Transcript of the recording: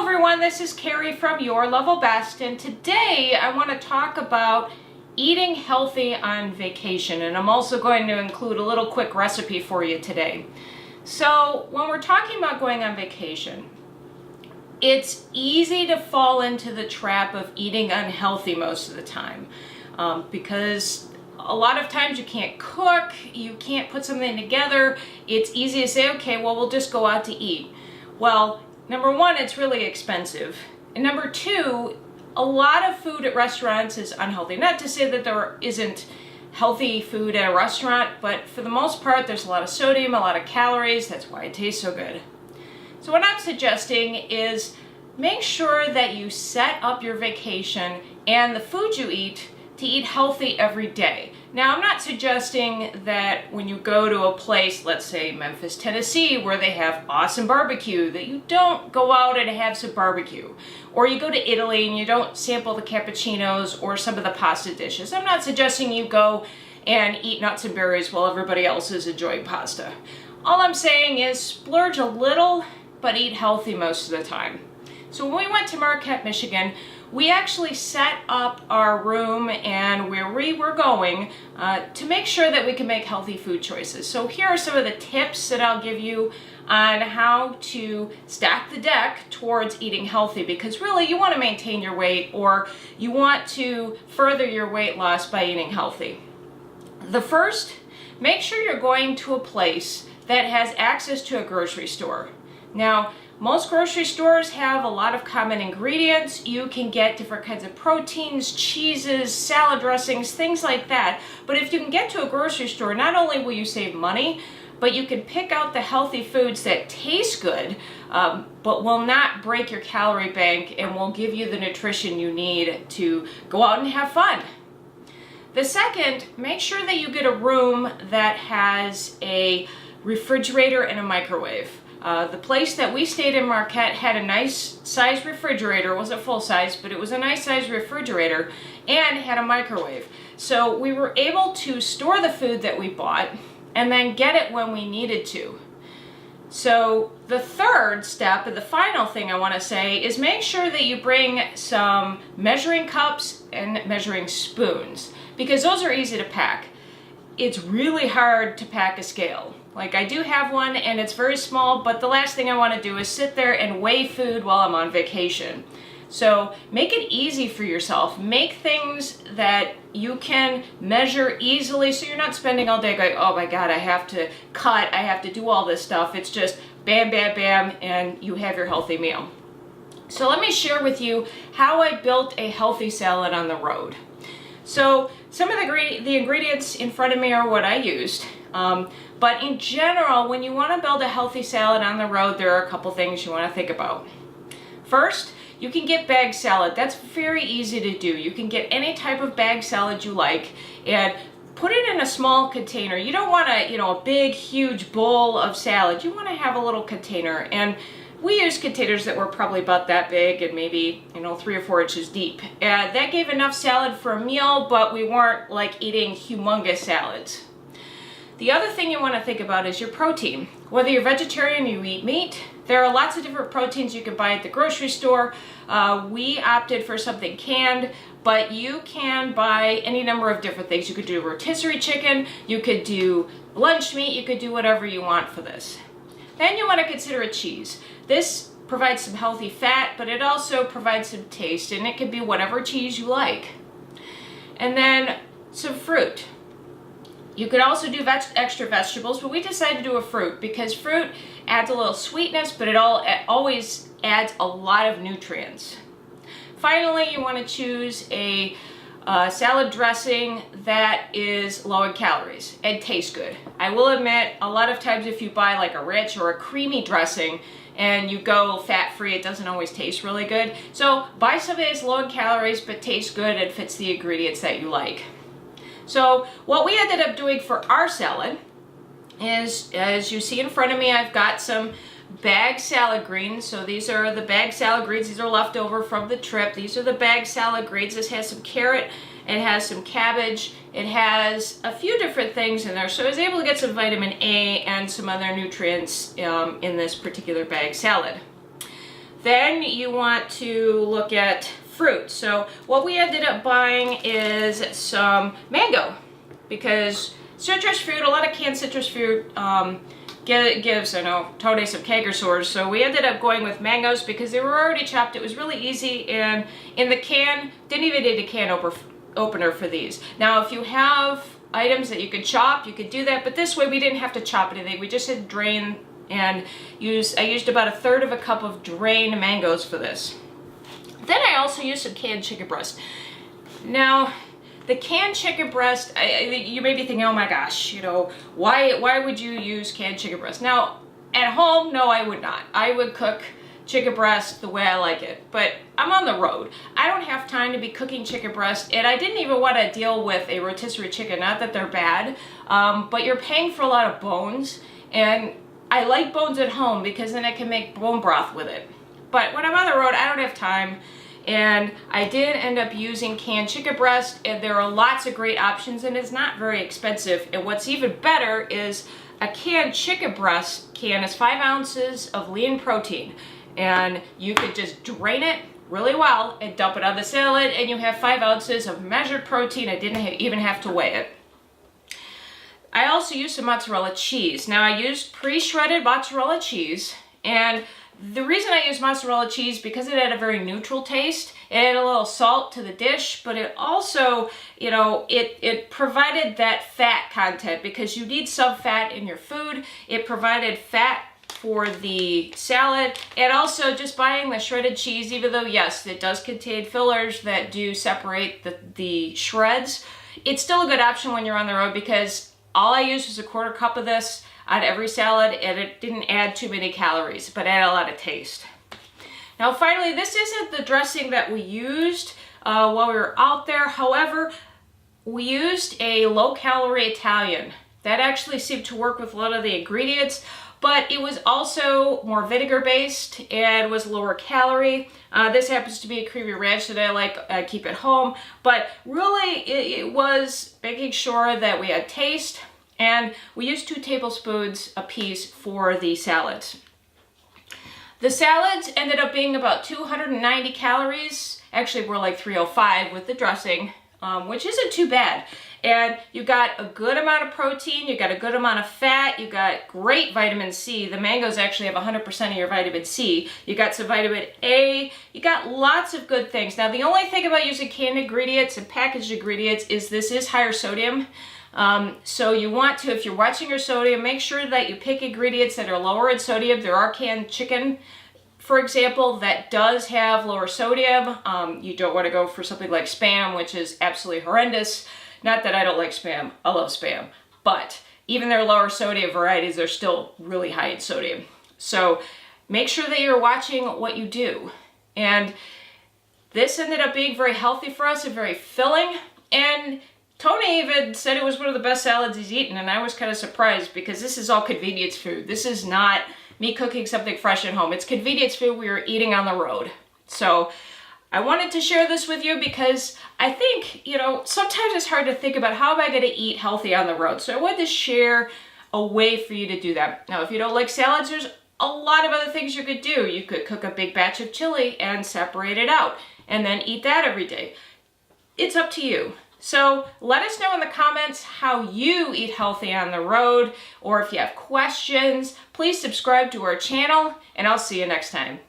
everyone, this is Kerry from Your Level Best, and today I want to talk about eating healthy on vacation, and I'm also going to include a little quick recipe for you today. So when we're talking about going on vacation, it's easy to fall into the trap of eating unhealthy most of the time because a lot of times you can't cook, you can't put something together. It's easy to say, okay, well, we'll just go out to eat. Well, number one, it's really expensive. And number two, a lot of food at restaurants is unhealthy. Not to say that there isn't healthy food at a restaurant, but for the most part, there's a lot of sodium, a lot of calories. That's why it tastes so good. So what I'm suggesting is make sure that you set up your vacation and the food you eat to eat healthy every day. Now, I'm not suggesting that when you go to a place, let's say Memphis, Tennessee, where they have awesome barbecue, that you don't go out and have some barbecue. Or you go to Italy and you don't sample the cappuccinos or some of the pasta dishes. I'm not suggesting you go and eat nuts and berries while everybody else is enjoying pasta. All I'm saying is splurge a little, but eat healthy most of the time. So when we went to Marquette, Michigan, we actually set up our room and where we were going to make sure that we can make healthy food choices. So here are some of the tips that I'll give you on how to stack the deck towards eating healthy, because really you want to maintain your weight or you want to further your weight loss by eating healthy. The first, make sure you're going to a place that has access to a grocery store. Now, most grocery stores have a lot of common ingredients. You can get different kinds of proteins, cheeses, salad dressings, things like that. But if you can get to a grocery store, not only will you save money, but you can pick out the healthy foods that taste good, but will not break your calorie bank and will give you the nutrition you need to go out and have fun. The second, make sure that you get a room that has a refrigerator and a microwave. The place that we stayed in, Marquette, had a nice size refrigerator. It wasn't full size, but it was a nice size refrigerator and had a microwave. So we were able to store the food that we bought and then get it when we needed to. So the third step, and the final thing I want to say, is make sure that you bring some measuring cups and measuring spoons, because those are easy to pack. It's really hard to pack a scale. Like, I do have one and it's very small, but the last thing I want to do is sit there and weigh food while I'm on vacation. So make it easy for yourself. Make things that you can measure easily so you're not spending all day going, oh my God, I have to cut, I have to do all this stuff. It's just bam, bam, bam, and you have your healthy meal. So let me share with you how I built a healthy salad on the road. So some of the ingredients in front of me are what I used. But in general, when you want to build a healthy salad on the road, there are a couple things you want to think about. First, you can get bag salad. That's very easy to do. You can get any type of bag salad you like and put it in a small container. You don't want a big, huge bowl of salad. You want to have a little container. And we used containers that were probably about that big and maybe 3 or 4 inches deep. That gave enough salad for a meal, but we weren't like eating humongous salads. The other thing you want to think about is your protein. Whether you're vegetarian, you eat meat, there are lots of different proteins you can buy at the grocery store. We opted for something canned, but you can buy any number of different things. You could do rotisserie chicken, you could do lunch meat, you could do whatever you want for this. Then you want to consider a cheese. This provides some healthy fat, but it also provides some taste, and it can be whatever cheese you like. And then some fruit. You could also do extra vegetables, but we decided to do a fruit because fruit adds a little sweetness, but it always adds a lot of nutrients. Finally, you want to choose a salad dressing that is low in calories and tastes good. I will admit, a lot of times if you buy like a rich or a creamy dressing and you go fat-free, it doesn't always taste really good. So buy something that's low in calories but tastes good and fits the ingredients that you like. So what we ended up doing for our salad is, as you see in front of me, I've got some bag salad greens. So these are the bag salad greens. These are left over from the trip. These are the bag salad greens. This has some carrot, it has some cabbage, it has a few different things in there. So I was able to get some vitamin A and some other nutrients in this particular bag salad. Then you want to look at fruit. So what we ended up buying is some mango, because citrus fruit, a lot of canned citrus fruit gives, I know, Tony some canker sores. So we ended up going with mangoes because they were already chopped. It was really easy, and in the can, didn't even need a can opener for these. Now, if you have items that you could chop, you could do that, but this way we didn't have to chop anything. We just had to drain and I used about 1/3 of a cup of drained mangoes for this. Then I also used some canned chicken breast. Now, the canned chicken breast, you may be thinking, oh my gosh, you know, why would you use canned chicken breast? Now, at home, no, I would not. I would cook chicken breast the way I like it, but I'm on the road. I don't have time to be cooking chicken breast, and I didn't even want to deal with a rotisserie chicken. Not that they're bad, but you're paying for a lot of bones, and I like bones at home because then I can make bone broth with it. But when I'm on the road, I don't have time. And I did end up using canned chicken breast, and there are lots of great options, and it's not very expensive. And what's even better is a canned chicken breast can is 5 ounces of lean protein, and you could just drain it really well and dump it on the salad, and you have 5 ounces of measured protein. I didn't even have to weigh it. I also used some mozzarella cheese. Now, I used pre-shredded mozzarella cheese, and the reason I use mozzarella cheese because it had a very neutral taste. It had a little salt to the dish, but it also, you know, it provided that fat content because you need some fat in your food. It provided fat for the salad, and also just buying the shredded cheese, even though yes, it does contain fillers that do separate the shreds, it's still a good option when you're on the road because all I used was 1/4 cup of this on every salad, and it didn't add too many calories, but added a lot of taste. Now finally, this isn't the dressing that we used while we were out there. However, we used a low-calorie Italian. That actually seemed to work with a lot of the ingredients, but it was also more vinegar-based and was lower calorie. This happens to be a creamy ranch that I like keep at home, but really it was making sure that we had taste. And we used 2 tablespoons a piece for the salads. The salads ended up being about 290 calories. Actually, we're like 305 with the dressing, which isn't too bad. And you got a good amount of protein, you got a good amount of fat, you got great vitamin C. The mangoes actually have 100% of your vitamin C. You got some vitamin A, you got lots of good things. Now, the only thing about using canned ingredients and packaged ingredients is this is higher sodium. So you want to, if you're watching your sodium, make sure that you pick ingredients that are lower in sodium. There are canned chicken, for example, that does have lower sodium. You don't want to go for something like Spam, which is absolutely horrendous. Not that I don't like Spam, I love Spam, but even their lower sodium varieties are still really high in sodium. So make sure that you're watching what you do. And this ended up being very healthy for us and very filling. And Tony even said it was one of the best salads he's eaten, and I was kind of surprised because this is all convenience food. This is not me cooking something fresh at home. It's convenience food we were eating on the road. So I wanted to share this with you because I think, you know, sometimes it's hard to think about how am I going to eat healthy on the road. So I wanted to share a way for you to do that. Now, if you don't like salads, there's a lot of other things you could do. You could cook a big batch of chili and separate it out and then eat that every day. It's up to you. So let us know in the comments how you eat healthy on the road, or if you have questions, please subscribe to our channel, and I'll see you next time.